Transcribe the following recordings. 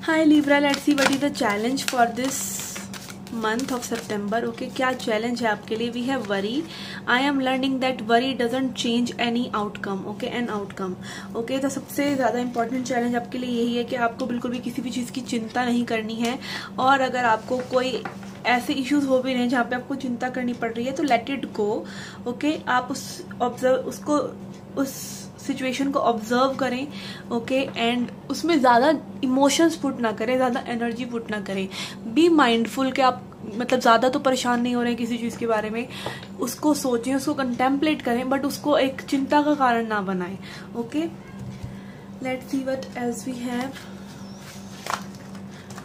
Hi Libra, let's see what is the challenge for this month of September. Okay, क्या challenge है आपके लिए? We have worry. I am learning that worry doesn't change any outcome. Okay, an outcome. Okay, तो सबसे ज़्यादा important challenge आपके लिए यही है कि आपको बिल्कुल भी किसी भी चीज़ की चिंता नहीं करनी है। और अगर आपको कोई ऐसे इश्यूज हो भी रहे हैं जहाँ पे आपको चिंता करनी पड़ रही है तो लेट इट गो। ओके, आप उस सिचुएशन को ऑब्जर्व करें। ओके, एंड उसमें ज़्यादा इमोशंस पुट ना करें, ज़्यादा एनर्जी पुट ना करें। बी माइंडफुल कि आप मतलब ज़्यादा तो परेशान नहीं हो रहे हैं किसी चीज़ के बारे में। उसको सोचें, उसको कंटेम्पलेट करें, बट उसको एक चिंता का कारण ना बनाएं। Okay, let's see what else we have.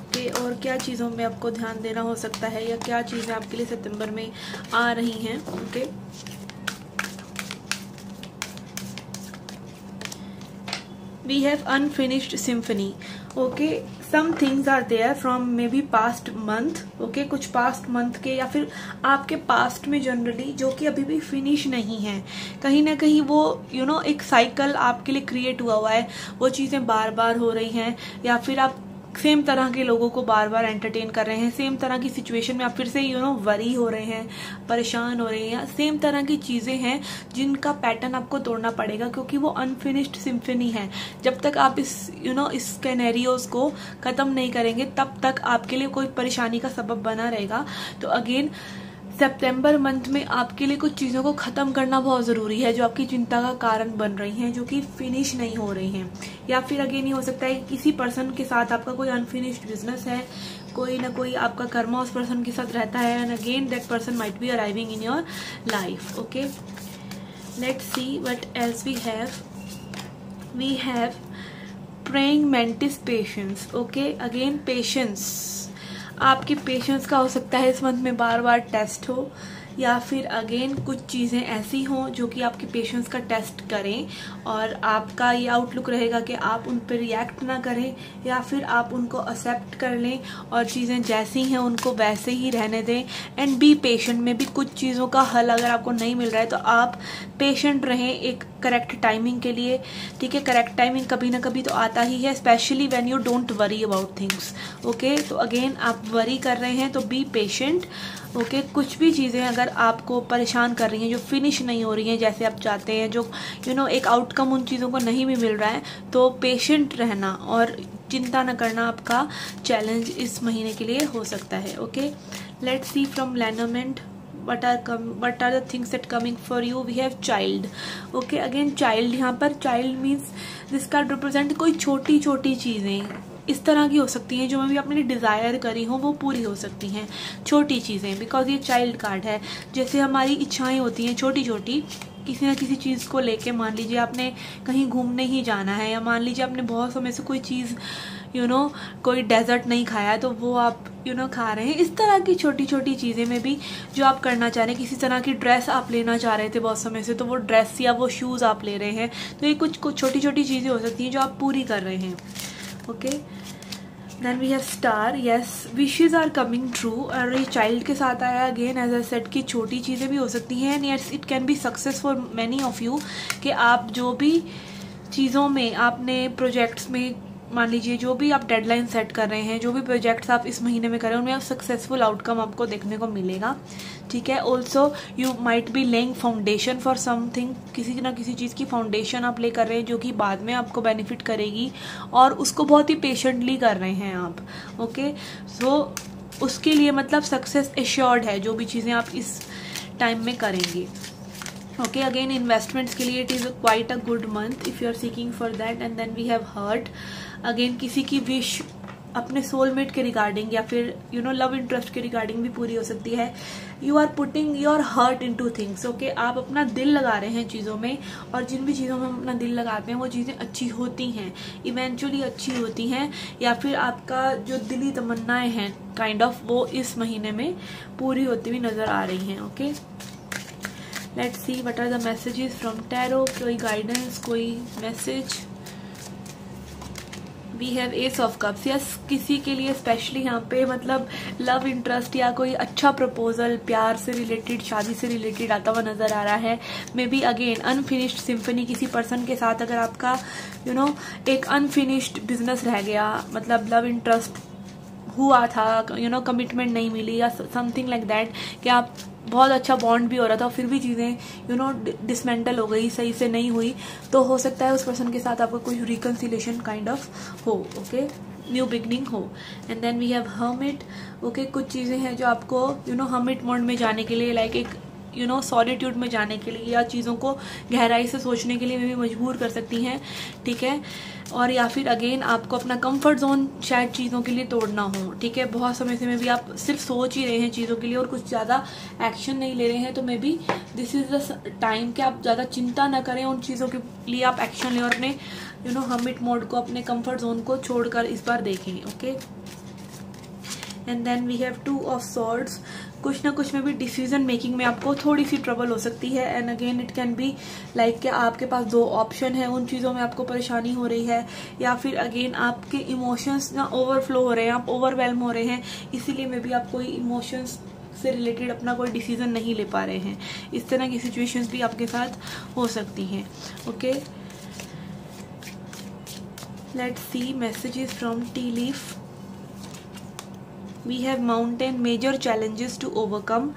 Okay, और क्या चीज़ों में आपको ध्यान देना हो सकता है या क्या चीज़ें आपके लिए सितंबर में आ रही हैं। Okay, we have unfinished symphony. Okay, some things are there from maybe past month. Okay, कुछ past month के या फिर आपके past में जनरली जो कि अभी भी फिनिश नहीं है। कहीं ना कहीं वो एक साइकिल आपके लिए क्रिएट हुआ है। वो चीज़ें बार बार हो रही हैं या फिर आप सेम तरह के लोगों को बार बार एंटरटेन कर रहे हैं। सेम तरह की सिचुएशन में आप फिर से वरी हो रहे हैं, परेशान हो रहे हैं। सेम तरह की चीज़ें हैं जिनका पैटर्न आपको तोड़ना पड़ेगा क्योंकि वो अनफिनिश्ड सिम्फनी है। जब तक आप इस इस कैनेरियोज को ख़त्म नहीं करेंगे तब तक आपके लिए कोई परेशानी का सबब बना रहेगा। तो अगेन सितंबर मंथ में आपके लिए कुछ चीज़ों को ख़त्म करना बहुत ज़रूरी है जो आपकी चिंता का कारण बन रही हैं, जो कि फिनिश नहीं हो रही हैं। या फिर अगेन ये हो सकता है किसी पर्सन के साथ आपका कोई अनफिनिश्ड बिजनेस है, कोई ना कोई आपका कर्मा उस पर्सन के साथ रहता है, and again that person might be arriving in your life. Okay, let's see what else we have. We have praying mantis patience. Okay, again patience, आपकी पेशेंस का हो सकता है इस मंथ में बार बार टेस्ट हो, या फिर अगेन कुछ चीज़ें ऐसी हों जो कि आपकी पेशेंस का टेस्ट करें और आपका ये आउटलुक रहेगा कि आप उन पर रिएक्ट ना करें या फिर आप उनको एक्सेप्ट कर लें और चीज़ें जैसी हैं उनको वैसे ही रहने दें। एंड बी पेशेंट, में भी कुछ चीज़ों का हल अगर आपको नहीं मिल रहा है तो आप पेशेंट रहें एक करेक्ट टाइमिंग के लिए। ठीक है, करेक्ट टाइमिंग कभी ना कभी तो आता ही है, specially when you don't worry about things. Okay, तो अगेन आप वरी कर रहे हैं तो बी पेशेंट। ओके, कुछ भी चीज़ें अगर आपको परेशान कर रही हैं जो फिनिश नहीं हो रही हैं जैसे आप चाहते हैं, जो एक आउटकम उन चीज़ों को नहीं भी मिल रहा है, तो पेशेंट रहना और चिंता न करना आपका चैलेंज इस महीने के लिए हो सकता है। ओके, लेट्स सी फ्रॉम लेनोमेंट what are the things that coming for you. We have child. Okay, again child, यहाँ पर child means जिसका represent कोई छोटी छोटी चीज़ें इस तरह की हो सकती हैं जो मैं भी अपने डिज़ायर करी हूँ वो पूरी हो सकती हैं। छोटी चीज़ें, बिकॉज ये चाइल्ड कार्ड है। जैसे हमारी इच्छाएं होती हैं छोटी छोटी, किसी ना किसी चीज़ को लेके, मान लीजिए आपने कहीं घूमने ही जाना है, या मान लीजिए आपने बहुत समय से कोई चीज़ कोई डेजर्ट नहीं खाया तो वो आप खा रहे हैं। इस तरह की छोटी छोटी चीज़ें में भी जो आप करना चाह रहे हैं, किसी तरह की ड्रेस आप लेना चाह रहे थे बहुत समय से तो वो ड्रेस या वो शूज़ आप ले रहे हैं, तो ये कुछ छोटी छोटी चीज़ें हो सकती हैं जो आप पूरी कर रहे हैं। Okay, then we have star. Yes, wishes are coming true. और ये चाइल्ड के साथ आया अगेन एज अ सेट की छोटी चीज़ें भी हो सकती हैं, and yes it can B success for many of you कि आप जो भी चीज़ों में आपने प्रोजेक्ट्स में, मान लीजिए जो भी आप डेडलाइन सेट कर रहे हैं, जो भी प्रोजेक्ट्स आप इस महीने में कर रहे हैं उनमें सक्सेसफुल आउटकम आपको देखने को मिलेगा। ठीक है, also you might be laying foundation for something, किसी ना किसी चीज़ की फाउंडेशन आप ले कर रहे हैं जो कि बाद में आपको बेनिफिट करेगी और उसको बहुत ही पेशेंटली कर रहे हैं आप। ओके, सो उसके लिए मतलब सक्सेस एश्योर्ड है जो भी चीज़ें आप इस टाइम में करेंगे। ओके, अगेन इन्वेस्टमेंट्स के लिए it is quite a good month if you are seeking for that. And then we have heart. Again किसी की विश अपने सोलमेट के रिगार्डिंग या फिर लव इंटरेस्ट के रिगार्डिंग भी पूरी हो सकती है। You are putting your heart into things. Okay, आप अपना दिल लगा रहे हैं चीज़ों में, और जिन भी चीज़ों में हम अपना दिल लगाते हैं वो चीज़ें अच्छी होती हैं, इवेंचुअली अच्छी होती हैं, या फिर आपका जो दिली तमन्नाएं हैं काइंड ऑफ वो इस महीने में पूरी होती हुई नज़र आ रही हैं। Okay, let's see what are the messages from tarot. कोई गाइडेंस, कोई message. We have ace of cups. Yes, किसी के लिए स्पेशली यहाँ पे मतलब लव इंटरेस्ट या कोई अच्छा प्रपोजल, प्यार से रिलेटेड, शादी से रिलेटेड आता हुआ नजर आ रहा है। May be again unfinished symphony, किसी पर्सन के साथ अगर आपका एक अनफिनिश्ड बिजनेस रह गया, मतलब लव इंटरेस्ट हुआ था, कमिटमेंट नहीं मिली या समथिंग लाइक दैट, कि आप बहुत अच्छा बॉन्ड भी हो रहा था, फिर भी चीज़ें डिसमेंटल हो गई, सही से नहीं हुई, तो हो सकता है उस पर्सन के साथ आपका कोई रिकन्सिलेशन काइंड ऑफ हो, ओके, न्यू बिगनिंग हो। And then we have hermit. Okay, कुछ चीज़ें हैं जो आपको हर्मिट मोड में जाने के लिए, लाइक एक सॉलिट्यूड में जाने के लिए या चीज़ों को गहराई से सोचने के लिए भी मजबूर कर सकती हैं, ठीक है। और या फिर अगेन आपको अपना कंफर्ट जोन शायद चीज़ों के लिए तोड़ना हो, ठीक है। बहुत समय से में भी आप सिर्फ सोच ही रहे हैं चीज़ों के लिए और कुछ ज़्यादा एक्शन नहीं ले रहे हैं, तो may be this is the time कि आप ज़्यादा चिंता ना करें उन चीज़ों के लिए, आप एक्शन लें और अपने हर्मिट मोड को, अपने कंफर्ट जोन को छोड़कर इस बार देखें, okay. And then we have two of swords. कुछ ना कुछ में भी डिसीजन मेकिंग में आपको थोड़ी सी ट्रबल हो सकती है। And again it can be like कि आपके पास 2 ऑप्शन है, उन चीज़ों में आपको परेशानी हो रही है, या फिर अगेन आपके इमोशंस ना ओवरफ्लो हो रहे हैं, आप ओवरवेल्म हो रहे हैं, इसीलिए में भी आप कोई इमोशंस से रिलेटेड अपना कोई डिसीजन नहीं ले पा रहे हैं। इस तरह की सिचुएशंस भी आपके साथ हो सकती हैं, okay. Let's see messages from tea leaf. We have mountain, major challenges to overcome.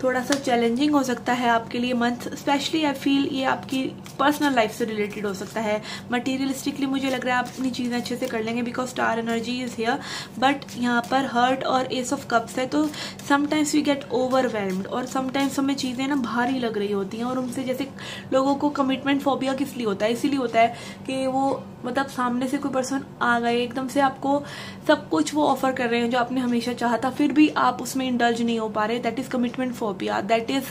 थोड़ा सा चैलेंजिंग हो सकता है आपके लिए मंथ, स्पेशली आई फील ये आपकी पर्सनल लाइफ से रिलेटेड हो सकता है। मटीरियलिस्टिकली मुझे लग रहा है आप अपनी चीज़ें अच्छे से कर लेंगे because star energy is here, but यहाँ पर हर्ट और एस ऑफ कप्स है, तो समटाइम्स वी गेट ओवरवेल्म्ड और समटाइम्स हमें चीज़ें ना भारी लग रही होती हैं। और उनसे जैसे लोगों को कमिटमेंट फोबिया किस लिए होता है, इसीलिए होता है कि वो मतलब सामने से कोई पर्सन आ गए, एकदम से आपको सब कुछ वो ऑफर कर रहे हैं जो आपने हमेशा चाहा था, फिर भी आप उसमें इंडल्ज नहीं हो पा रहे, that is commitment phobia, that is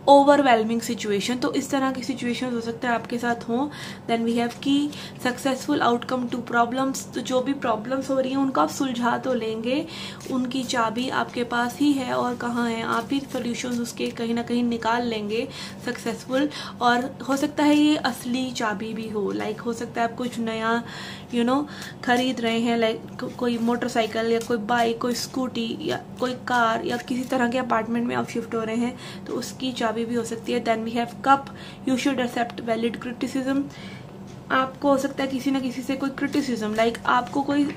overwhelming situation. तो इस तरह की सिचुएशन हो सकता है आपके साथ हो। देन वी हैव की सक्सेसफुल आउटकम टू प्रॉब्लम्स। तो जो भी प्रॉब्लम्स हो रही हैं उनको आप सुलझा तो लेंगे, उनकी चाबी आपके पास ही है और कहाँ है, आप ही सोल्यूशंस उसके कहीं ना कहीं निकाल लेंगे सक्सेसफुल। और हो सकता है ये असली चाबी भी हो, लाइक हो सकता है आप कुछ नया खरीद रहे हैं, लाइक कोई मोटरसाइकिल या कोई बाइक, कोई स्कूटी या कोई कार या किसी तरह के अपार्टमेंट में आप शिफ्ट हो रहे हैं, तो उसकी चाबी भी हो सकती है। Then we have cup, you should accept valid criticism. आपको हो सकता है किसी ना किसी से कोई क्रिटिसिज्म, लाइक आपको कोई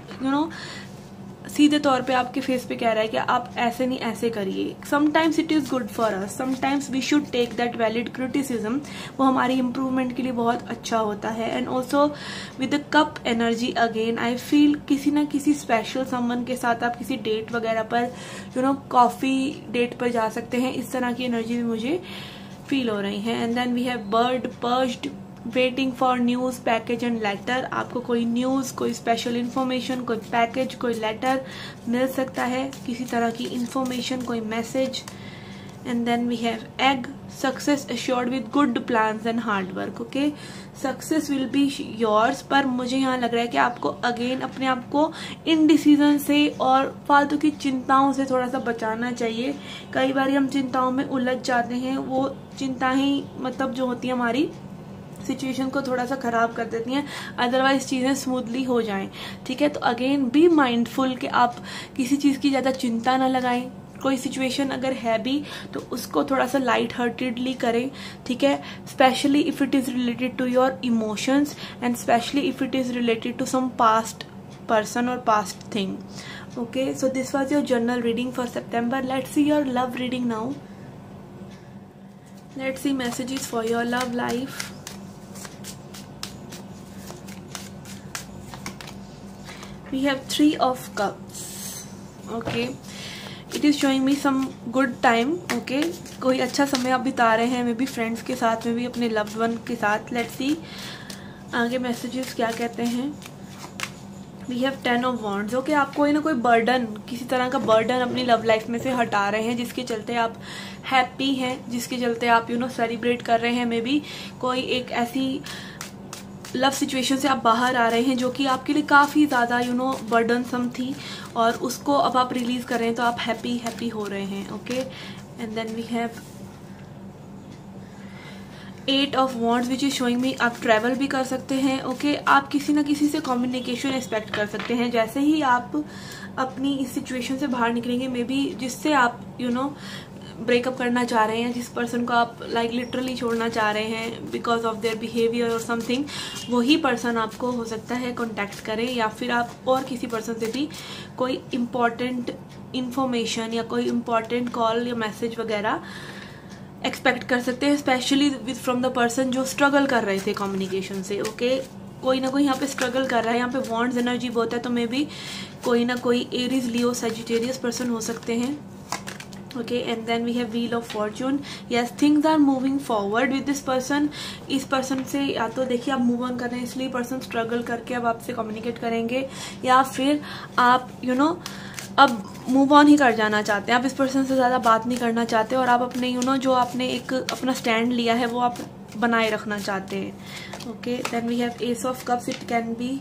सीधे तौर पे आपके फेस पे कह रहा है कि आप ऐसे नहीं ऐसे करिए। Sometimes it is good for us, sometimes we should take that valid criticism, वो हमारी इंप्रूवमेंट के लिए बहुत अच्छा होता है। And also with the cup energy again I feel किसी ना किसी स्पेशल समवन के साथ आप किसी डेट वगैरह पर कॉफी डेट पर जा सकते हैं, इस तरह की एनर्जी भी मुझे फील हो रही है। And then we have bird, perched, waiting for news, package and letter. आपको कोई न्यूज, कोई स्पेशल इन्फॉर्मेशन, कोई पैकेज, कोई लेटर मिल सकता है, किसी तरह की इन्फॉर्मेशन, कोई message. And then we have ace, success assured with good plans and hard work. Okay, success will be yours, पर मुझे यहाँ लग रहा है कि आपको अगेन अपने आप को इनडिसीजन से और फालतू की चिंताओं से थोड़ा सा बचाना चाहिए। कई बार हम चिंताओं में उलझ जाते हैं, वो चिंता ही मतलब जो होती है हमारी सिचुएशन को थोड़ा सा खराब कर देती हैं, अदरवाइज चीजें स्मूथली हो जाएं, ठीक है। तो अगेन बी माइंडफुल कि आप किसी चीज की ज्यादा चिंता ना लगाएं। कोई सिचुएशन अगर है भी तो उसको थोड़ा सा लाइट हार्टेडली करें, ठीक है, specially if it is related to your emotions and specially if it is related to some past person और past thing. Okay, so this was your journal reading for September. Let's see your love reading now. Let's see messages for your love life. We have 3 of Cups. Okay, it is showing me some good time. Okay, कोई अच्छा समय आप बिता रहे हैं, may be friends के साथ, may be अपने लव्ड वन के साथ। लेट्स सी आगे मैसेजेस क्या कहते हैं। We have 10 of Wands. Okay, आप कोई ना कोई बर्डन, किसी तरह का बर्डन अपनी लव लाइफ में से हटा रहे हैं, जिसके चलते आप हैप्पी हैं, जिसके चलते आप सेलिब्रेट कर रहे हैं। मे बी कोई एक ऐसी लव सिचुएशन से आप बाहर आ रहे हैं जो कि आपके लिए काफ़ी ज़्यादा बर्डनसम थी, और उसको अब आप रिलीज कर रहे हैं, तो आप हैप्पी हो रहे हैं। Okay, and then we have 8 of wands which is showing me आप ट्रैवल भी कर सकते हैं। ओके आप किसी ना किसी से कम्युनिकेशन एक्सपेक्ट कर सकते हैं। जैसे ही आप अपनी इस सिचुएशन से बाहर निकलेंगे, मे बी जिससे आप ब्रेकअप करना चाह रहे हैं, जिस पर्सन को आप लिटरली छोड़ना चाह रहे हैं बिकॉज ऑफ देयर बिहेवियर और समथिंग, वही पर्सन आपको हो सकता है कांटेक्ट करें, या फिर आप और किसी पर्सन से भी कोई इम्पॉर्टेंट इन्फॉर्मेशन या कोई इम्पॉर्टेंट कॉल या मैसेज वगैरह एक्सपेक्ट कर सकते हैं, specially with from the person जो स्ट्रगल कर रहे थे कम्युनिकेशन से। ओके कोई ना कोई यहाँ पे स्ट्रगल कर रहा है, यहाँ पे वॉन्ड्स एनर्जी बहुत है, तो मे बी कोई ना कोई एरीज, लियो, सजिटेरियस पर्सन हो सकते हैं। Okay and then we have wheel of fortune. Yes things are moving forward with this person. इस पर्सन से या तो देखिए आप मूव ऑन कर रहे हैं, इसलिए पर्सन स्ट्रगल करके अब आपसे कम्युनिकेट करेंगे, या फिर आप अब मूव ऑन ही कर जाना चाहते हैं, आप इस पर्सन से ज़्यादा बात नहीं करना चाहते, और आप अपने जो आपने एक अपना स्टैंड लिया है वो आप बनाए रखना चाहते हैं। Okay then we have ace of cups. It can be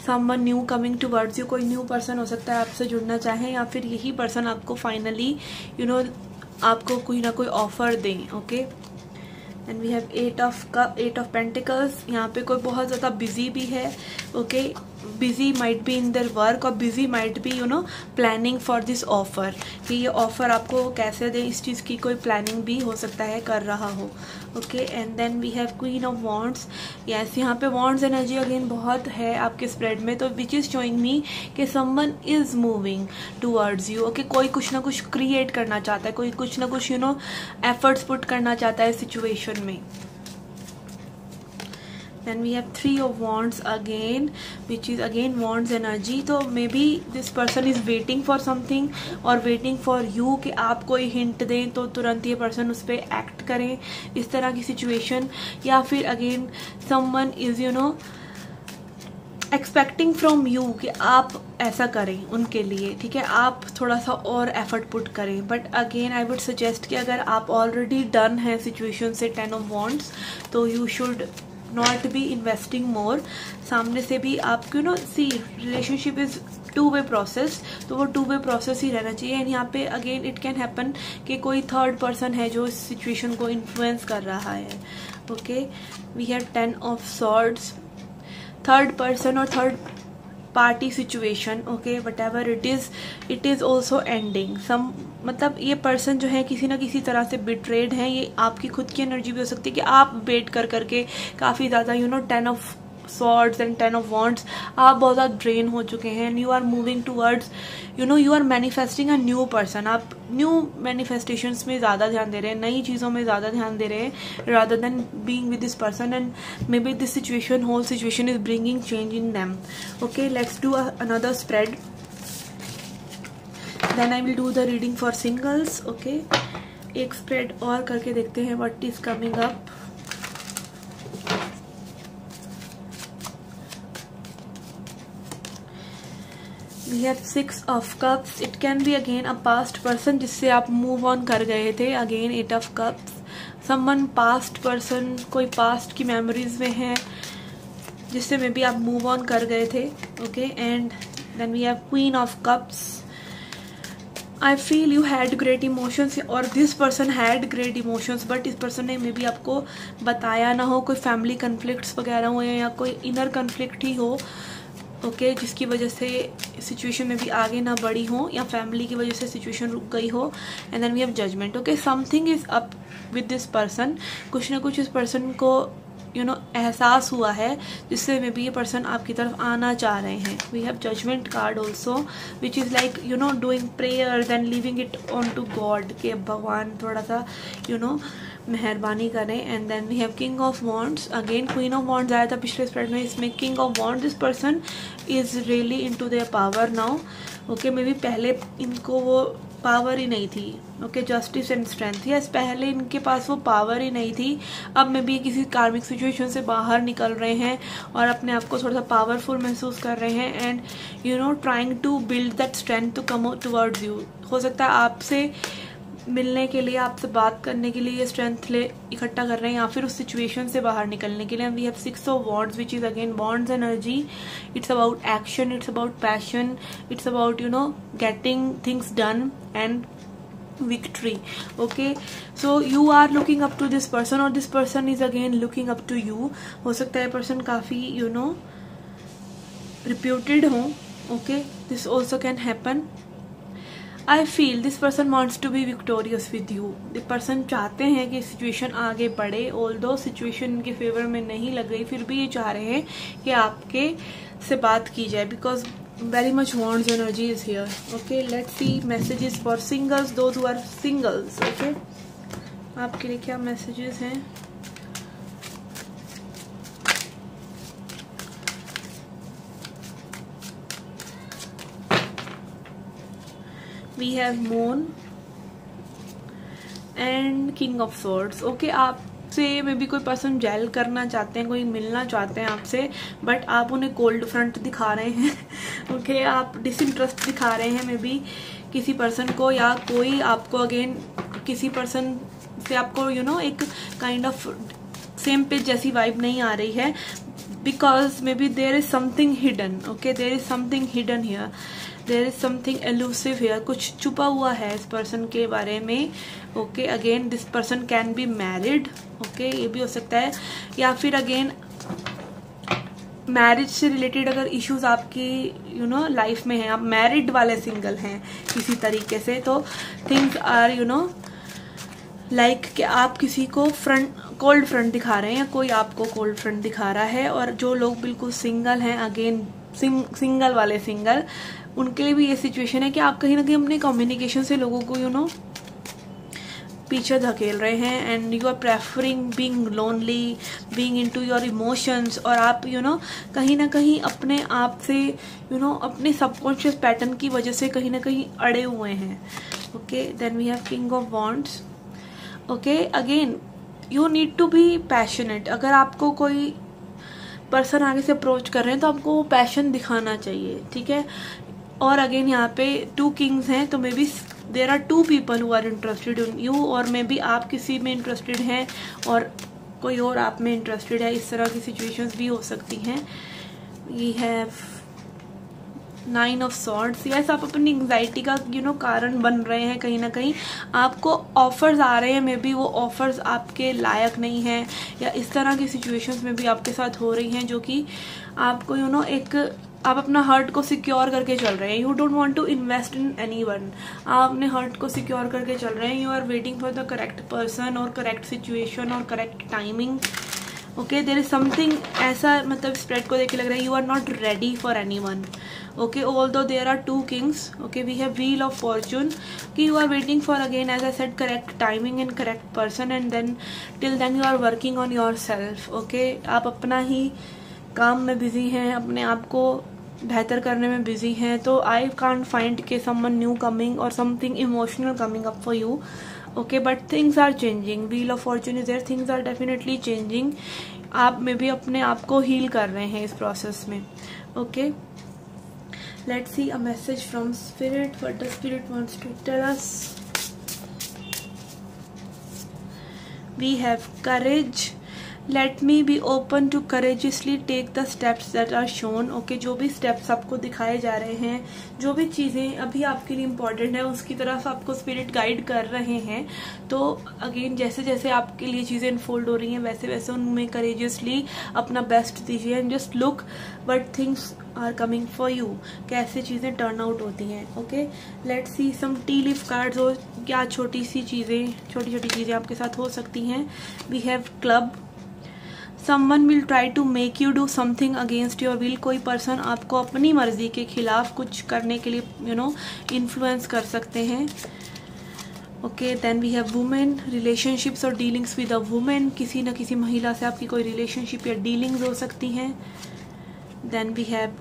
someone new coming towards you. कोई न्यू पर्सन हो सकता है आपसे जुड़ना चाहे, या फिर यही पर्सन आपको फाइनली आपको कोई ना कोई ऑफर दें। Okay and we have 8 of pentacles. यहाँ पे कोई बहुत ज़्यादा बिजी भी है। Okay busy might be in their work, और busy might be planning for this offer, कि ये ऑफर आपको कैसे दें, इस चीज़ की कोई प्लानिंग भी हो सकता है कर रहा हो। Okay and then we have queen of wands. Yes यहाँ पे वॉन्ड्स एनर्जी अगेन बहुत है आपके स्प्रेड में, तो विच इज शोइंग मी कि someone is moving towards you. Okay कोई कुछ ना कुछ क्रिएट करना चाहता है, कोई कुछ ना कुछ एफर्ट्स पुट करना चाहता है सिचुएशन में। Then we have 3 of wands again, which is again wands energy. तो maybe this person is waiting for something और waiting for you कि आप कोई hint दें तो तुरंत ये person उस पर act करें, इस तरह की situation। या फिर again someone is expecting from you कि आप ऐसा करें उनके लिए, ठीक है, आप थोड़ा सा और एफर्ट पुट करें। But again I would suggest कि अगर आप ऑलरेडी डन है सिचुएशन से 10 ऑफ वॉन्ड्स, तो you should not be investing मोर। सामने से भी आपको सी रिलेशनशिप इज 2-वे प्रोसेस, तो वो 2-वे प्रोसेस ही रहना चाहिए। एंड यहाँ पे अगेन इट कैन हैपन कि कोई थर्ड पर्सन है जो इस सिचुएशन को इन्फ्लुएंस कर रहा है। Okay we have 10 of swords. Third person और third party situation, okay whatever it is also ending some, मतलब ये पर्सन जो है किसी ना किसी तरह से बिट्रेड है। ये आपकी खुद की एनर्जी भी हो सकती है कि आप वेट कर करके काफ़ी ज़्यादा 10 of swords and 10 of wands आप बहुत ज़्यादा ड्रेन हो चुके हैं। And you are moving towards you are manifesting a new person. आप न्यू मैनिफेस्टेशंस में ज़्यादा ध्यान दे रहे हैं, नई चीज़ों में ज़्यादा ध्यान दे रहे हैं rather than being with this person. And may be this situation, whole situation is bringing change in them. Okay let's do another spread, then I will do the reading for singles. Okay एक spread और करके देखते हैं what is coming up. We have 6 of cups. It can be again a past person जिससे आप move on कर गए थे। Again 8 of cups. Someone past person, कोई past की memories में है जिससे मे बी आप move on कर गए थे। Okay and then we have Queen of Cups. I feel you had great emotions और this person had great emotions, but इस person ने मे बी आपको बताया ना हो, कोई family conflicts वगैरह हो या कोई inner conflict ही हो। ओके जिसकी वजह से सिचुएशन में भी आगे ना बढ़ी हो, या फैमिली की वजह से सिचुएशन रुक गई हो। And then we have judgement. Okay something is up with this person, कुछ ना कुछ इस पर्सन को एहसास हुआ है जिससे मे बी ये पर्सन आपकी तरफ आना चाह रहे हैं। We have judgement card also which is like doing prayer then leaving it on to God के भगवान थोड़ा सा मेहरबानी करें। And then we have king of wands. Again queen of wands आया था पिछले स्प्रेड में, इसमें king of wands. This person is really into their power now. Okay may be पहले इनको वो पावर ही नहीं थी। Okay justice and strength, yes पहले इनके पास वो पावर ही नहीं थी, अब मे बी किसी कार्मिक सिचुएशन से बाहर निकल रहे हैं और अपने आप को थोड़ा सा पावरफुल महसूस कर रहे हैं। And trying to build that strength to come towards you. हो सकता है आपसे मिलने के लिए, आपसे बात करने के लिए ये स्ट्रेंथ इकट्ठा कर रहे हैं, या फिर उस सिचुएशन से बाहर निकलने के लिए। We have 6 of wands which is again wands energy. It's about action, it's about passion, it's about getting things done and victory. Okay, so you are looking up to this person or this person is again looking up to you. हो सकता है person काफी reputed हो. Okay, this also can happen. I feel this person wants to be victorious with you. The person चाहते हैं कि situation आगे बढ़े, although situation इनके favor में नहीं लग रही, फिर भी ये चाह रहे हैं कि आपके से बात की जाए, because very much wands energy is here. Okay, let's see messages for singles, those who are singles. Okay, आपके लिए क्या messages हैं? We have Moon and King of Swords. Okay, आपसे मे बी कोई पर्सन जेल करना चाहते हैं, कोई मिलना चाहते हैं आपसे, बट आप उन्हें कोल्ड फ्रंट दिखा रहे हैं. ओके, आप डिसइंटरेस्ट दिखा रहे हैं मे बी किसी पर्सन को, या कोई आपको अगेन किसी पर्सन से आपको एक काइंड ऑफ सेम पेज जैसी वाइब नहीं आ रही है, because maybe there is something hidden. Okay, there is something hidden here, there is something elusive here. कुछ छुपा हुआ है इस पर्सन के बारे में. Okay, again this person can be married. Okay, ये भी हो सकता है, या फिर अगेन मैरिज से रिलेटेड अगर इश्यूज आपकी लाइफ में है, आप मैरिड वाले सिंगल हैं किसी तरीके से, तो थिंग्स आर लाइक कि आप किसी को कोल्ड फ्रंट दिखा रहे हैं या कोई आपको कोल्ड फ्रंट दिखा रहा है. और जो लोग बिल्कुल सिंगल हैं, अगेन सिंगल वाले सिंगल, उनके लिए भी ये सिचुएशन है कि आप कहीं ना कहीं अपने कम्युनिकेशन से लोगों को पीछे धकेल रहे हैं, and you are preferring being lonely, being into your emotions. और आप कहीं ना कहीं अपने आप से अपने सबकॉन्शियस पैटर्न की वजह से कहीं ना कहीं अड़े हुए हैं. Okay, then we have king of wands. Okay, again you need to be passionate. अगर आपको कोई पर्सन आगे से अप्रोच कर रहे हैं तो आपको वो पैशन दिखाना चाहिए. ठीक है, और अगेन यहाँ पे 2 किंग्स हैं, तो may be there are 2 people who are interested in you, और मे बी आप किसी में इंटरेस्टेड हैं और कोई और आप में इंटरेस्टेड है. इस तरह की सिचुएशंस भी हो सकती हैं. We have 9 of swords. Yes, आप अपनी एंग्जाइटी का कारण बन रहे हैं. कहीं ना कहीं आपको ऑफर्स आ रहे हैं, मे बी वो ऑफर्स आपके लायक नहीं हैं, या इस तरह की सिचुएशंस में भी आपके साथ हो रही हैं जो कि आपको एक आप अपना हर्ट को सिक्योर करके चल रहे हैं. You don't want to invest in anyone. आप अपने हर्ट को सिक्योर करके चल रहे हैं. You are waiting for the correct person और करेक्ट सिचुएशन और correct timing. Okay, there is something ऐसा, मतलब स्प्रेड को देख के लग रहा है you are not ready for anyone. Okay, although there are 2 kings. Okay, we have wheel of fortune कि you are waiting for again as I said correct timing and correct person, and then till then you are working on your self. Okay, आप अपना ही काम में busy हैं, अपने आप को बेहतर करने में बिजी हैं. तो आई कांट फाइंड के समवन न्यू कमिंग और something emotional coming up for you. Okay, but things are changing. Wheel of fortune is there, things are definitely changing. आप में भी अपने आप को हील कर रहे हैं इस प्रोसेस में. Okay, let's see a message from spirit. What the spirit wants to tell us. We have courage. Let me be open to courageously take the steps that are shown. Okay, जो भी steps आपको दिखाए जा रहे हैं, जो भी चीज़ें अभी आपके लिए इम्पोर्टेंट है, उसकी तरफ आपको स्पिरिट गाइड कर रहे हैं. तो अगेन जैसे जैसे आपके लिए चीज़ें अनफोल्ड हो रही हैं, वैसे वैसे उनमें करेजियसली अपना बेस्ट दीजिए, and just look what things are coming for you. कैसे चीज़ें टर्न आउट होती हैं. Okay, let's see some tea leaf cards. हो क्या छोटी सी चीज़ें, छोटी छोटी चीज़ें आपके साथ हो सकती हैं. We have club. Someone will try to make you do something against your will. कोई पर्सन आपको अपनी मर्जी के खिलाफ कुछ करने के लिए इन्फ्लुएंस कर सकते हैं. Okay, then we have women. Relationships और डीलिंग्स विद अ वुमेन. किसी न किसी महिला से आपकी कोई रिलेशनशिप या डीलिंग्स हो सकती हैं. Then we have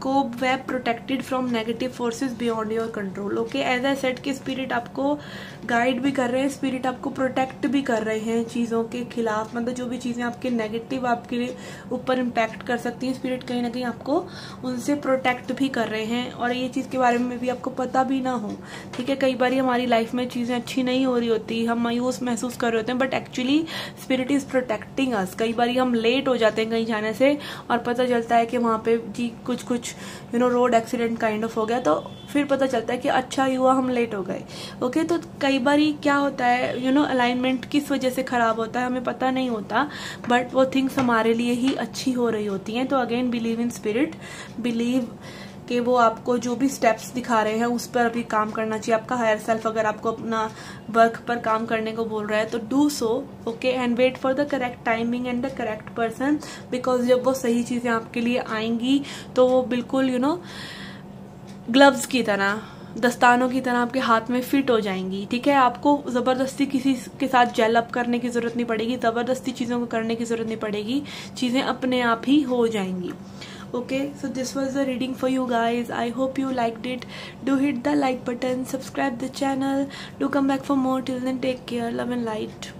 cobweb. Protected from negative forces beyond your control. Okay, as I said कि स्पिरिट आपको गाइड भी कर रहे हैं, स्पिरिट आपको प्रोटेक्ट भी कर रहे हैं चीज़ों के खिलाफ. मतलब जो भी चीज़ें आपके नेगेटिव आपके ऊपर इम्पैक्ट कर सकती हैं, स्पिरिट कहीं ना कहीं आपको उनसे प्रोटेक्ट भी कर रहे हैं. और ये चीज़ के बारे में भी आपको पता भी ना हो. ठीक है, कई बार हमारी लाइफ में चीज़ें अच्छी नहीं हो रही होती, हम मायूस महसूस कर रहे होते हैं, but actually spirit is protecting us. कई बार हम लेट हो जाते हैं कहीं जाने से और पता चलता है कि वहाँ पे जी कुछ कुछ रोड एक्सीडेंट काइंड ऑफ हो गया, तो फिर पता चलता है कि अच्छा ही हुआ हम लेट हो गए। ओके, तो कई बार क्या होता है अलाइनमेंट किस वजह से खराब होता है हमें पता नहीं होता, बट वो थिंग्स हमारे लिए ही अच्छी हो रही होती हैं। तो again believe in spirit, believe कि वो आपको जो भी स्टेप्स दिखा रहे हैं उस पर अभी काम करना चाहिए। आपका हायर सेल्फ अगर आपको अपना वर्क पर काम करने को बोल रहा है तो do so, okay, and wait for the correct timing and the correct person, because जब वो सही चीजें आपके लिए आएंगी तो वो बिल्कुल ग्लव्स की तरह, दस्तानों की तरह आपके हाथ में फिट हो जाएंगी। ठीक है, आपको जबरदस्ती किसी के साथ जेल अप करने की जरूरत नहीं पड़ेगी, जबरदस्ती चीजों को करने की जरूरत नहीं पड़ेगी, चीजें अपने आप ही हो जाएंगी। Okay, so this was the reading for you guys. I hope you liked it. Do hit the like button, subscribe the channel, do come back for more. Till then, take care, love and light.